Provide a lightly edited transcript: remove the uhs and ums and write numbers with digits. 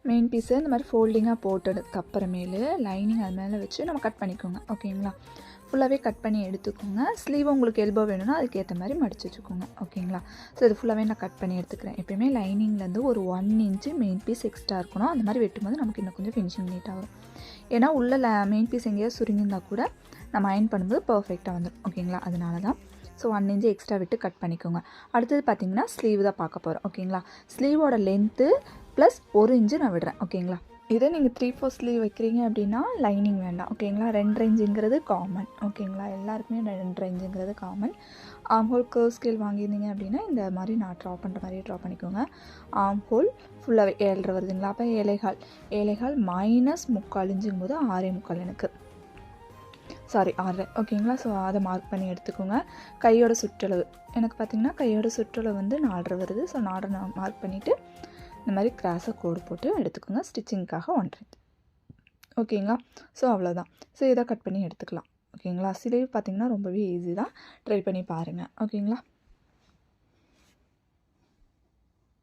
Main பீஸை இந்த மாதிரி ஃபோல்டிங்காக போட்டதுக்கு அப்புறமேலு லைனிங் அது மேலே வச்சு நம்ம கட் பண்ணிக்கோங்க. ஓகேங்களா? ஃபுல்லாகவே கட் பண்ணி எடுத்துக்கோங்க. ஸ்லீவ் உங்களுக்கு எல்போ வேணும்னா அதுக்கேற்ற மாதிரி மடிச்சு வச்சுக்கோங்க. ஓகேங்களா? ஸோ இது ஃபுல்லாகவே நான் கட் பண்ணி எடுத்துக்கிறேன். எப்போயுமே லைனிங்லேருந்து ஒரு 1 இன்ச்சு மெயின் பீஸ் எக்ஸ்ட்ரா இருக்கணும். அந்த மாதிரி வெட்டும்போது நமக்கு இன்னும் கொஞ்சம் ஃபினிஷிங் நீட்டாக வரும். ஏன்னா உள்ள மெயின் பீஸ் எங்கேயாவது சுருங்கியிருந்தால் கூட நம்ம அயன் பண்ணும்போது பர்ஃபெக்டாக வந்துடும். ஓகேங்களா? அதனால தான். ஸோ 1 இன்ச்சு எக்ஸ்ட்ரா விட்டு கட் பண்ணிக்கோங்க. அடுத்தது பார்த்திங்கன்னா ஸ்லீவ் தான் பார்க்க போகிறோம். ஓகேங்களா? ஸ்லீவோட லென்த்து ப்ளஸ் 1 இன்ச்சு நான் விடுறேன். ஓகேங்களா? இதே நீங்கள் 3/4 ஸ்லீவ் வைக்கிறீங்க அப்படின்னா லைனிங் வேண்டாம். ஓகேங்களா? 2 இன்ச்சுங்கிறது காமன். ஓகேங்களா? எல்லாருக்குமே 2 இன்ச்சுங்கிறது common. Armhole curve scale வாங்கியிருந்தீங்க அப்படின்னா இந்த மாதிரி நான் ட்ரா பண்ணுற மாதிரி ட்ரா பண்ணிக்கோங்க. ஆம் ஹோல் ஃபுல்லாகவே 7.5 வருதுங்களா? அப்போ 7.25 மைனஸ் 3/4 இன்ச்சுங்கும் போது 6.25 எனக்கு. சாரி 6. ஓகேங்களா? ஸோ அதை மார்க் பண்ணி எடுத்துக்கோங்க. கையோட சுற்றளவு எனக்கு பார்த்திங்கன்னா கையோட சுற்றளவு வந்து 4.5 வருது. ஸோ 4 நான் மார்க் பண்ணிவிட்டு இந்த மாதிரி கிராஸாக கோடு போட்டு எடுத்துக்கோங்க. ஸ்டிச்சிங்க்காக 1/2. ஓகேங்களா? ஸோ அவ்வளோதான். ஸோ இதை கட் பண்ணி எடுத்துக்கலாம். ஓகேங்களா? ஸ்லீவ் பார்த்திங்கன்னா ரொம்பவே ஈஸி தான். ட்ரை பண்ணி பாருங்கள். ஓகேங்களா?